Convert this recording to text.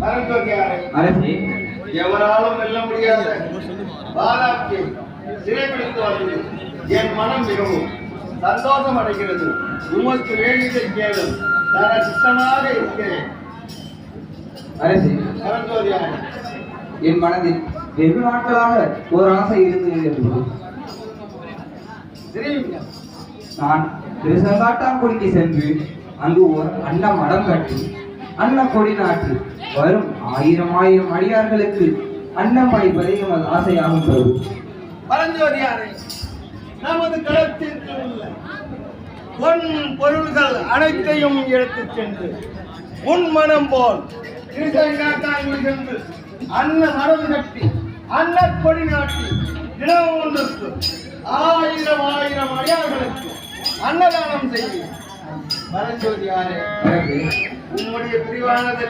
அரசே, எவராலும் வெல்ல முடியாத பாலாக்கை சிறைப்பிடித்து வந்து என் மனம் மிகவும் சந்தோஷம் அடைகிறது. உமக்கு வேண்டியதை கேளும், தர சித்தமாக இருக்கிறேன். அரசே, பரஞ்சோதியாரே, என் மனதில் வெகு நாட்களாக ஒரு ஆசை இருந்தது. நான் திருசங்காட்டாங்குடிக்கு சென்று அங்கு ஒரு அன்ன மடம் கட்டி அன்ன கொடி நாட்டி வரும் 1000 அடியார்களுக்கு அன்னம் படைப்பதே எமது ஆசையாகும் பிரபு. பரஞ்சோதியாரே, நமது களத்திற்கு உள்ள பொன் பொருள்கள் அனைத்தையும் எடுத்துச் சென்று உன் மனம் போல் திருசங்காட்டாங்குடி சென்று அன்ன மரம் கட்டி அன்ன கொடி நாட்டி தினம் ஒன்றுக்கு 1000 அடியார்களுக்கு அன்னதானம் செய்யும். பரஞ்சோதியாரே, அரசே, உம்முடைய பிரிவானது